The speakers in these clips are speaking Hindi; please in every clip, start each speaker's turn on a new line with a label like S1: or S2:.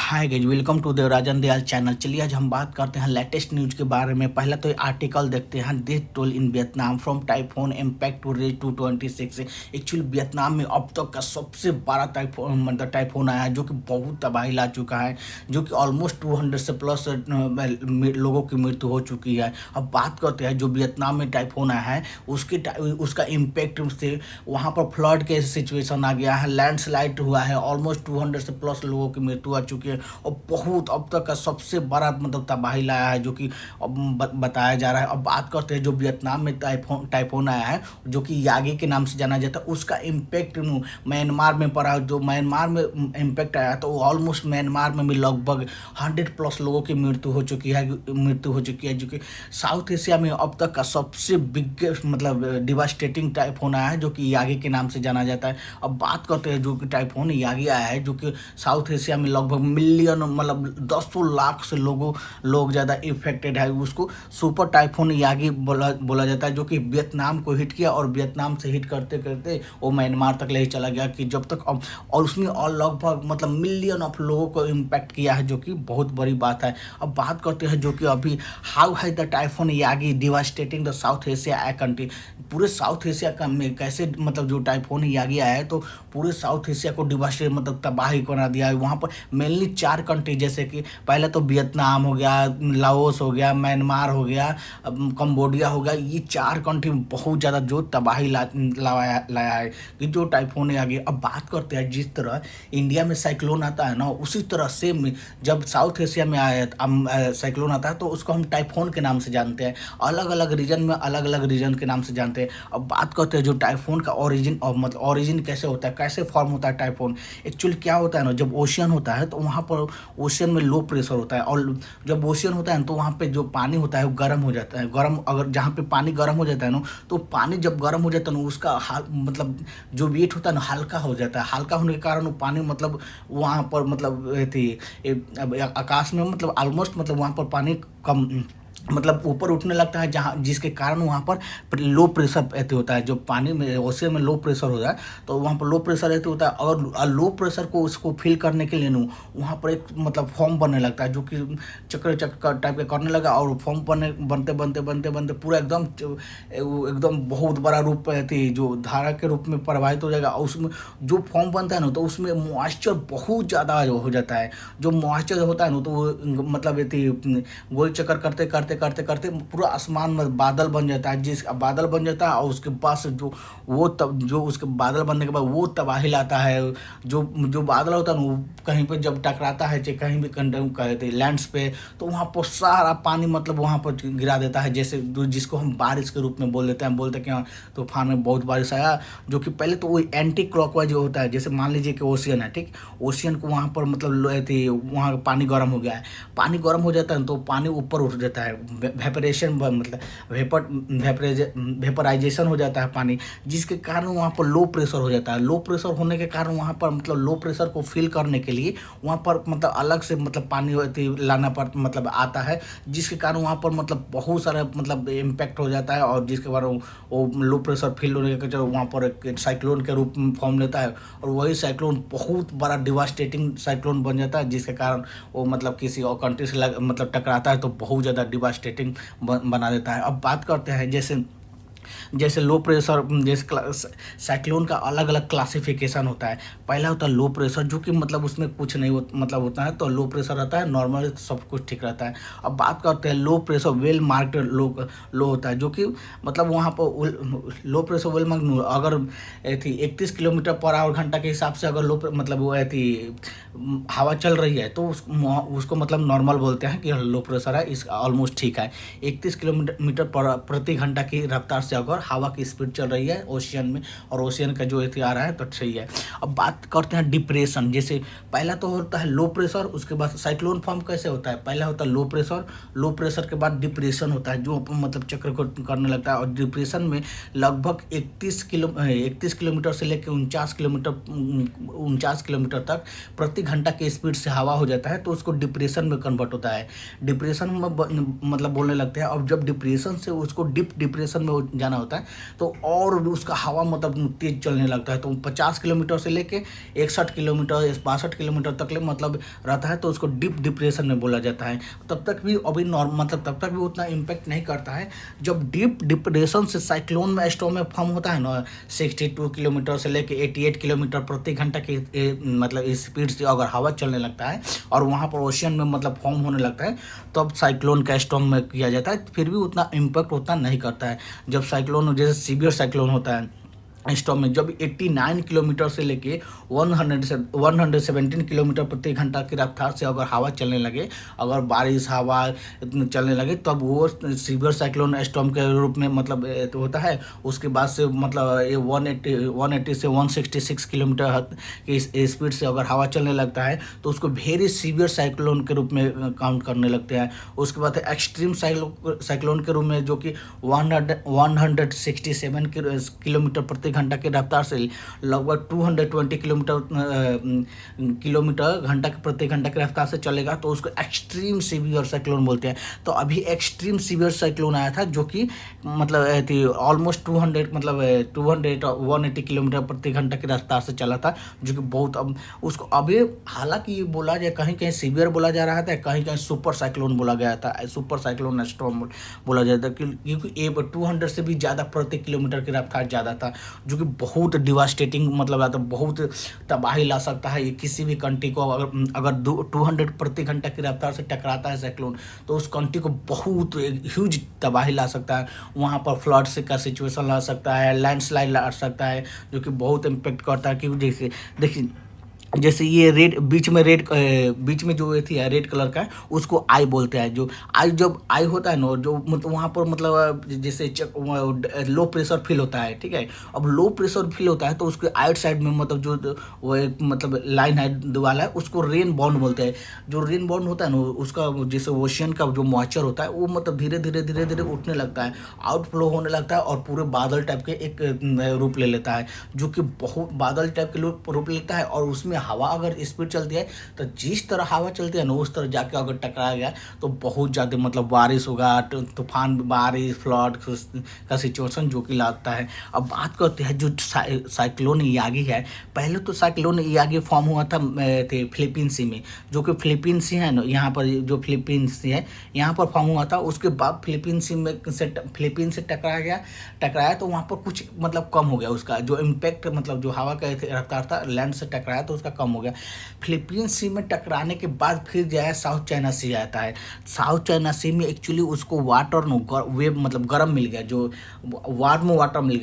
S1: Hi guys, welcome to the Rajan Dayal channel. चलिए आज हम बात करते हैं लेटेस्ट न्यूज़ के बारे में। पहला तो आर्टिकल देखते हैं, death toll in Vietnam from typhoon impact to rise 226। Actually Vietnam में अब तक का सबसे बड़ा टाइफून टाइफून आया है, जो कि बहुत तबाही ला चुका है, जो कि ऑलमोस्ट 200 से प्लस लोगों की मृत्यु हो चुकी है। अब बात करते हैं जो वियतनाम में टाइफून आया है उसका इम्पैक्ट से वहाँ पर फ्लड के सिचुएशन आ गया है, लैंडस्लाइड हुआ है, ऑलमोस्ट 200 से प्लस लोगों की मृत्यु आ चुकी है और बहुत अब तक का सबसे बड़ा तबाही लाया है, जो कि अब बताया जा रहा है। अब बात करते हैं जो वियतनाम में टाइफून आया है, जो कि यागी के नाम से जाना जाता है, उसका इम्पैक्ट म्यांमार में पड़ा। जो म्यांमार में इम्पैक्ट आया तो ऑलमोस्ट म्यांमार में भी लगभग 100 प्लस लोगों की मृत्यु हो चुकी है, जो कि साउथ एशिया में अब तक का सबसे बिगेस्ट डिवास्टेटिंग टाइफून आया है, जो कि यागी के नाम से जाना जाता है। अब बात करते हैं जो कि टाइफून यागी आया है, जो कि साउथ एशिया में लगभग मिलियन 10 लाख से लोग ज़्यादा इफेक्टेड है। उसको सुपर टाइफून यागी बोला जाता है, जो कि वियतनाम को हिट किया और वियतनाम से हिट करते करते वो म्यांमार तक ले चला गया कि जब तक अब, और उसमें और लगभग मिलियन ऑफ लोगों को इम्पैक्ट किया है, जो कि बहुत बड़ी बात है। अब बात करते हैं जो कि अभी हाउ है the typhoon Yagi devastating the South Asia country. पूरे साउथ एशिया का में कैसे जो टाइफून यागी आया है तो पूरे साउथ एशिया को डिवास्टेट तबाही बना दिया है। वहाँ पर मेनली 4 कंट्री, जैसे कि पहले तो वियतनाम हो गया, लाओस हो गया, म्यांमार हो गया, कंबोडिया हो गया। ये 4 कंट्री में बहुत ज़्यादा जो तबाही लाया है कि जो टाइफून यागी। अब बात करते हैं जिस तरह इंडिया में साइक्लोन आता है ना, उसी तरह से जब साउथ एशिया में आया साइक्लोन आता है तो उसको हम टाइफून के नाम से जानते हैं। अलग अलग रीजन में अलग अलग रीजन के नाम से जानते हैं। अब बात करते हैं जो टाइफून का ओरिजिन कैसे होता है, कैसे फॉर्म होता है टाइफून। एक्चुअली क्या होता है ना, जब ओशियन होता है तो वहाँ पर ओशियन में लो प्रेशर होता है, और जब ओशियन होता है ना तो वहाँ पे जो पानी होता है वो गर्म हो जाता है। गर्म अगर जहाँ पे पानी गर्म हो जाता है ना, तो पानी जब गर्म हो जाता है ना, उसका जो वेट होता है ना हल्का हो जाता है। हल्का होने के कारण वो पानी वहाँ पर आकाश में ऑलमोस्ट वहाँ पर पानी कम ऊपर उठने लगता है, जहाँ जिसके कारण वहाँ पर लो प्रेशर ऐसे होता है। जो पानी में ओशियन में लो प्रेशर होता है तो वहाँ पर लो प्रेशर ऐसे होता है, और लो प्रेशर को उसको फील करने के लिए ना वहाँ पर एक फॉर्म बनने लगता है, जो कि चक्कर टाइप का करने लगा, और फॉर्म बनते पूरा एकदम बहुत बड़ा रूप थी जो धारा के रूप में प्रवाहित हो जाएगा। और उसमें जो फॉर्म बनता है ना तो उसमें मॉइस्चर बहुत ज़्यादा हो जाता है। जो मॉइस्चर होता है ना तो वो गोल चक्कर करते करते करते करते पूरा आसमान में बादल बन जाता है। जिस बादल बन जाता है और उसके पास जो उसके बादल बनने के बाद वो तबाही लाता है। जो बादल होता है ना वो कहीं पे जब टकराता है, चाहे कहीं भी कहते लैंड्स पे, तो वहाँ पर सारा पानी वहाँ पर गिरा देता है, जैसे जिसको हम बारिश के रूप में बोलते हैं कि हाँ तूफान में बहुत बारिश आया। जो कि पहले तो वो एंटी क्लॉकवाइज होता है, जैसे मान लीजिए कि ओशियन है, ठीक, ओशियन को वहाँ पर वहाँ पानी गर्म हो गया है, पानी गर्म हो जाता है तो पानी ऊपर उठ जाता है, वेपरेशन वेपराइजेशन हो जाता है पानी, जिसके कारण वहाँ पर लो प्रेशर हो जाता है। लो प्रेशर होने के कारण वहाँ पर लो प्रेशर को फील करने के लिए वहाँ पर अलग से पानी लाना आता है, जिसके कारण वहाँ पर बहुत सारा इम्पैक्ट हो जाता है, और जिसके बाद वो लो प्रेशर फील होने के जो वहाँ पर एक साइक्लोन के रूप में फॉर्म लेता है, और वही साइक्लोन बहुत बड़ा डिवास्टेटिंग साइक्लोन बन जाता है, जिसके कारण वो किसी और कंट्री से टकराता है तो बहुत ज़्यादा डिवास्टेटिंग बना देता है। अब बात करते हैं जैसे लो प्रेशर, जैसे साइक्लोन का अलग अलग क्लासिफिकेशन होता है। पहला होता है लो प्रेशर, जो कि उसमें कुछ नहीं होता है, तो लो प्रेशर रहता है, नॉर्मल सब कुछ ठीक रहता है। अब बात करते हैं लो प्रेशर वेल मार्क्ड लो होता है, जो कि वहाँ पर लो प्रेशर वेल मार्क्ड अगर 31 किलोमीटर पर आवर घंटा के हिसाब से अगर लो वो हवा चल रही है तो उसको नॉर्मल बोलते हैं कि लो प्रेशर है, इस ऑलमोस्ट ठीक है। 31 किलोमीटर प्रति घंटा की रफ्तार से अगर हवा की स्पीड चल रही है ओशियन में, और ओशियन का जो आ रहा है तो सही है। अब बात करते हैं डिप्रेशन। जैसे पहला तो होता है लो प्रेशर, उसके बाद साइक्लोन फॉर्म कैसे होता है, पहला होता है लो प्रेशर के बाद डिप्रेशन होता है, जो चक्र को करने लगता है। और डिप्रेशन में लगभग 31 किलोमीटर से लेकर 49 किलोमीटर तक प्रति घंटा के स्पीड से हवा हो जाता है, तो उसको डिप्रेशन में कन्वर्ट होता है। डिप्रेशन में बोलने लगते हैं। अब जब डिप्रेशन से उसको डीप डिप्रेशन में जाना होता है तो और भी उसका हवा मतलब तेज़ चलने लगता है, तो 50 किलोमीटर से लेके 61 किलोमीटर 62 किलोमीटर तक ले मतलब रहता है, तो उसको डीप डिप्रेशन में बोला जाता है। तब तक भी अभी नॉर्म मतलब तब तक भी उतना इम्पैक्ट नहीं करता है। जब डीप डिप्रेशन से साइक्लोन में स्टॉर्म में फॉर्म होता है ना, 62 किलोमीटर से लेके 88 किलोमीटर प्रति घंटा की मतलब स्पीड से अगर हवा चलने लगता है और वहाँ पर ओशियन में मतलब फॉर्म होने लगता है, तब साइक्लोन का स्टॉर्म में किया जाता है। फिर भी उतना इम्पैक्ट उतना नहीं करता है। जब साइक्लोन जैसे सीवियर साइक्लोन होता है स्टॉर्म में, जब 89 किलोमीटर से लेके 117 किलोमीटर प्रति घंटा की रफ्तार से अगर हवा चलने लगे, अगर बारिश हवा चलने लगे, तब वो सीवियर साइक्लोन स्टॉर्म के रूप में मतलब तो होता है। उसके बाद से मतलब ये 180 से 166 किलोमीटर की स्पीड से अगर हवा चलने लगता है तो उसको वेरी सीवियर साइक्लोन के रूप में काउंट करने लगते हैं। उसके बाद एक्सट्रीम साइक्लोन के रूप में जो कि 167 किलोमीटर प्रति घंटा की रफ्तार से लगभग 220 किलोमीटर घंटा के प्रति घंटा की रफ्तार से चलेगा, तो उसको एक्सट्रीम सीवियर साइक्लोन बोलते हैं। तो अभी एक्सट्रीम सीवियर साइक्लोन आया था जो कि मतलब ऑलमोस्ट 200 मतलब 180 किलोमीटर प्रति घंटा की रफ्तार से चला था, जो कि बहुत अब उसको अभी हालांकि बोला जाए कहीं कहीं सीवियर बोला जा रहा था, कहीं कहीं सुपर साइक्लोन बोला गया था, सुपर साइक्लोन स्टॉर्म बोला जाता था, क्योंकि ये 200 से भी ज़्यादा प्रति किलोमीटर की रफ्तार ज़्यादा था, जो कि बहुत डिवास्टेटिंग मतलब आता बहुत तबाही ला सकता है। ये किसी भी कंट्री को अगर 200 प्रति घंटा की रफ्तार से टकराता है साइक्लोन, तो उस कंट्री को बहुत ह्यूज तबाही ला सकता है। वहाँ पर फ्लड से का सिचुएशन ला सकता है, लैंडस्लाइड ला सकता है, जो कि बहुत इम्पेक्ट करता है। क्योंकि देखिए जैसे ये रेड बीच में जो ये थी रेड कलर का, उसको आई बोलते हैं। जो आई जब आई होता है ना, जो मतलब वहाँ पर मतलब जैसे लो प्रेशर फील होता है, ठीक है। अब लो प्रेशर फील होता है तो उसके आइट साइड में मतलब जो वो एक मतलब लाइन है दीवार है, उसको रेन बाउंड बोलते हैं। जो रेन बाउंड होता है ना, उसका जैसे ओशियन का जो मॉइस्चर होता है वो मतलब धीरे धीरे उठने लगता है, आउटफ्लो होने लगता है और पूरे बादल टाइप के एक रूप ले लेता है, जो कि बहुत बादल टाइप के रूप लेता है। और उसमें हवा अगर स्पीड चलती है तो जिस तरह हवा चलती है ना, उस तरह जाके अगर टकराया गया तो बहुत ज़्यादा मतलब बारिश होगा, तूफान, बारिश, फ्लड का सिचुएशन जो कि लाता है। अब बात करते हैं जो साइक्लोन यागी है। पहले तो साइक्लोन यागी फॉर्म हुआ था फिलीपींस सी में, जो कि फिलीपींस सी है ना, यहाँ पर जो फिलीपींस सी है यहाँ पर फॉर्म हुआ था। उसके बाद फिलीपींस से टकराया तो वहाँ पर कुछ मतलब कम हो गया उसका जो इम्पैक्ट, मतलब जो हवा का रफ्तार था लैंड से टकराया तो उसका कम हो गया। फिलीपींस सी में टकराने के बाद फिर जो है साउथ चाइना सी आता है। साउथ चाइना सी में एक्चुअली उसको वाटर वेव मतलब गर्म मिल गया, जो वार्म वाटर मिल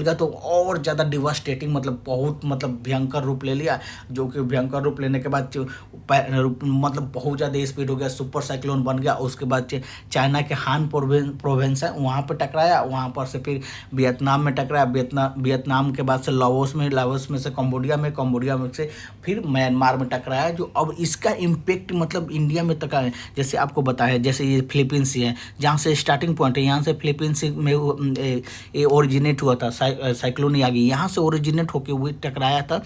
S1: गया तो और ज़्यादा डिवास्टेटिंग मतलब बहुत मतलब भयंकर रूप ले लिया, जो कि भयंकर रूप लेने के बाद मतलब बहुत ज़्यादा स्पीड हो गया, सुपर साइक्लोन बन गया। उसके बाद चाइना के हान प्रोविंस है वहाँ पर टकराया, वहाँ पर से फिर वियतनाम में टकराया, वियतनाम के बाद से लाओस में से कंबोडिया में से फिर म्यांमार में टकराया। जो अब इसका इम्पेक्ट मतलब इंडिया में तक है। जैसे आपको बताया, जैसे ये फिलीपींस है जहाँ से स्टार्टिंग पॉइंट है, यहाँ से फिलीपींस में ये ओरिजिनेट हुआ था साइक्लोन यागी, यहाँ से ओरिजिनेट होकर वो टकराया था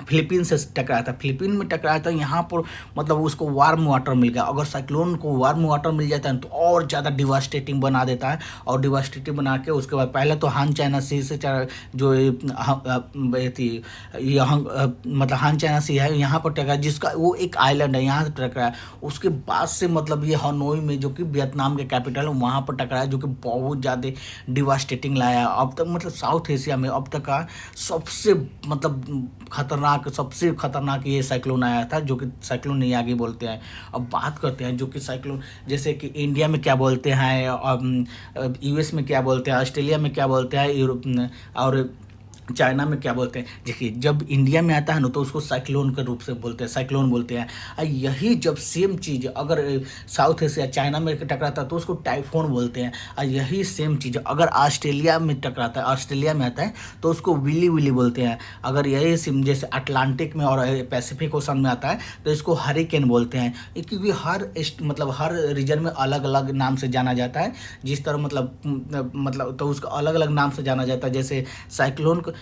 S1: फिलीपीन से टकराया था। फिलीपीन में टकराया था, यहाँ पर मतलब उसको वार्म वाटर मिल गया। अगर साइक्लोन को वार्म वाटर मिल जाता है तो और ज़्यादा डिवास्टेटिंग बना देता है, और डिवास्टेटिंग बना के उसके बाद पहले तो हान चाइना सी से जो थी मतलब हान चाइना सी है यहाँ पर टकराया, जिसका वो एक आइलैंड है, यहाँ से टकराया। उसके बाद से मतलब ये हनोई में जो कि वियतनाम के कैपिटल है वहाँ पर टकराया, जो कि बहुत ज़्यादा डिवास्टेटिंग लाया। अब तक मतलब साउथ एशिया में अब तक का सबसे मतलब सबसे खतरनाक ये साइक्लोन आया था, जो कि साइक्लोन यागी बोलते हैं। अब बात करते हैं जो कि साइक्लोन जैसे कि इंडिया में क्या बोलते हैं, यूएस में क्या बोलते हैं, ऑस्ट्रेलिया में क्या बोलते हैं, यूरोप और चाइना में क्या बोलते हैं। देखिए जब इंडिया में आता है ना तो उसको साइक्लोन के रूप से बोलते हैं, साइक्लोन बोलते हैं। और यही जब सेम चीज़ अगर साउथ एशिया चाइना में टकराता है तो उसको टाइफोन बोलते हैं। और यही सेम चीज़ अगर ऑस्ट्रेलिया में टकराता है, ऑस्ट्रेलिया में आता है तो उसको विली बोलते हैं। अगर यही सिम जैसे अटलांटिक में और पैसिफिक ओशन में आता है तो इसको हरिकेन बोलते हैं, क्योंकि हर रीजन में अलग अलग नाम से जाना जाता है। जिस तरह मतलब तो उसका अलग अलग नाम से जाना जाता है। जैसे साइक्लोन को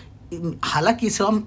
S1: हालाँकि सब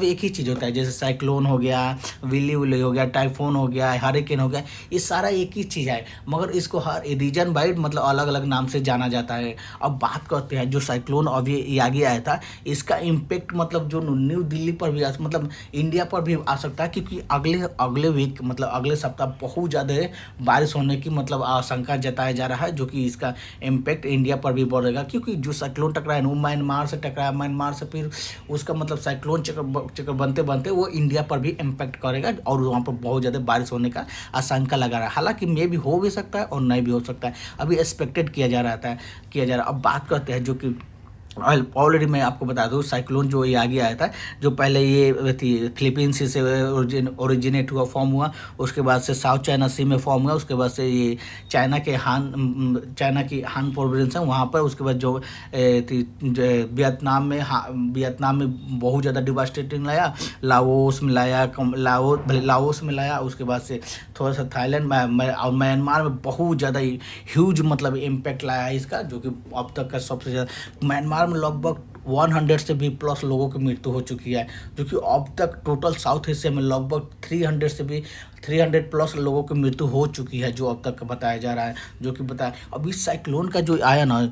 S1: एक ही चीज़ होता है, जैसे साइक्लोन हो गया, विल्ली-विल्ली हो गया, टाइफून हो गया, हरिकेन हो गया, ये सारा एक ही चीज़ है, मगर इसको हर रीजन वाइज़ मतलब अलग-अलग नाम से जाना जाता है। अब बात करते हैं जो साइक्लोन अभी यागी आया था, इसका इम्पैक्ट मतलब जो न्यू दिल्ली पर भी मतलब इंडिया पर भी आ सकता है, क्योंकि अगले अगले वीक मतलब अगले सप्ताह बहुत ज़्यादा बारिश होने की मतलब आशंका जताया जा रहा है, जो कि इसका इम्पैक्ट इंडिया पर भी पड़ेगा, क्योंकि जो साइक्लोन टकराया है वो म्यांमार से टकराया, म्यांमार से फिर उसका मतलब साइक्लोन चक्र बनते बनते वो इंडिया पर भी इम्पैक्ट करेगा और वहाँ पर बहुत ज़्यादा बारिश होने का आशंका लगा रहा है। हालांकि मे भी हो भी सकता है और नहीं भी हो सकता है, अभी एक्सपेक्टेड किया जा रहा है। अब बात करते हैं जो कि ऑलरेडी मैं आपको बता दूँ, साइक्लोन जो ये आगे आया था, जो पहले ये थी फिलीपींस से ओरिजिनेट हुआ, फॉर्म हुआ, उसके बाद से साउथ चाइना सी में फॉर्म हुआ, उसके बाद से ये चाइना की हान प्रोविंस है वहाँ पर, उसके बाद जो थी वियतनाम में बहुत ज़्यादा डिवास्टेटिंग लाया, लाओस में लाया, लाओस में लाया, उसके बाद से थोड़ा सा थाईलैंड और म्यांमार में बहुत ज़्यादा ह्यूज मतलब इम्पैक्ट लाया है इसका, जो कि अब तक का सबसे ज़्यादा। म्यांमार में लगभग 100 से भी प्लस लोगों की मृत्यु हो चुकी है, जो कि अब तक टोटल साउथ एशिया में लगभग 300 प्लस लोगों की मृत्यु हो चुकी है, जो अब तक बताया जा रहा है। जो कि बताया अभी साइक्लोन का जो आया ना,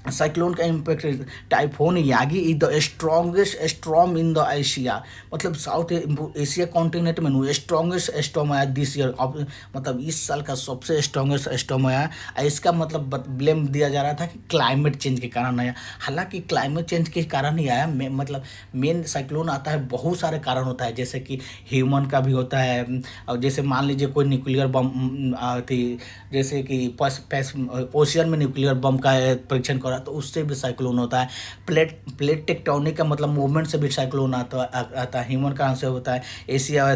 S1: साइक्लोन का impact, typhoon Yagi is the strongest storm in the Asia, मतलब साउथ एशिया कॉन्टिनेंट में स्ट्रॉन्गेस्ट स्टॉर्म आया दिस ईयर, अब मतलब इस साल का सबसे स्ट्रॉन्गेस्ट स्टॉर्म आया। इसका मतलब ब्लेम दिया जा रहा था कि क्लाइमेट चेंज के कारण आया, हालांकि क्लाइमेट चेंज के कारण ही आया। मतलब मेन साइक्लोन आता है, बहुत सारे कारण होता है, जैसे कि ह्यूमन का भी होता है, और जैसे मान लीजिए कोई न्यूक्लियर बम थी, जैसे कि ओशियन में न्यूक्लियर बम का परीक्षण करा तो उससे भी साइक्लोन होता है। प्लेट टेक्टोनिक का मतलब मूवमेंट से भी साइक्लोन आता है, ह्यूमन कारण से होता है। एशिया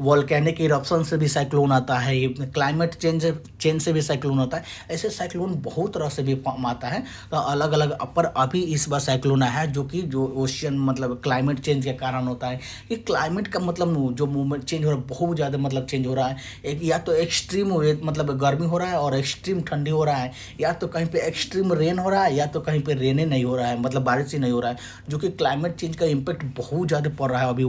S1: वोल्केनिक इरप्शन से भी साइक्लोन आता है, क्लाइमेट चेंज से भी साइक्लोन होता है। ऐसे साइक्लोन बहुत तरह से भी फॉर्म आता है, तो अलग अलग। पर अभी इस बार साइक्लोन आया है जो ओशियन मतलब क्लाइमेट चेंज के कारण होता है। कि क्लाइमेट का मतलब जो मूवमेंट चेंज हो रहा है, बहुत ज़्यादा मतलब चेंज हो रहा है। एक या तो एक्सट्रीम मतलब गर्मी हो रहा है और एक्सट्रीम ठंडी हो रहा है, या तो कहीं पे एक्सट्रीम रेन हो रहा है, या तो कहीं पे रेन ही नहीं हो रहा है, मतलब बारिश ही नहीं हो रहा है, जो कि क्लाइमेट चेंज का इम्पैक्ट बहुत ज़्यादा पड़ रहा है अभी।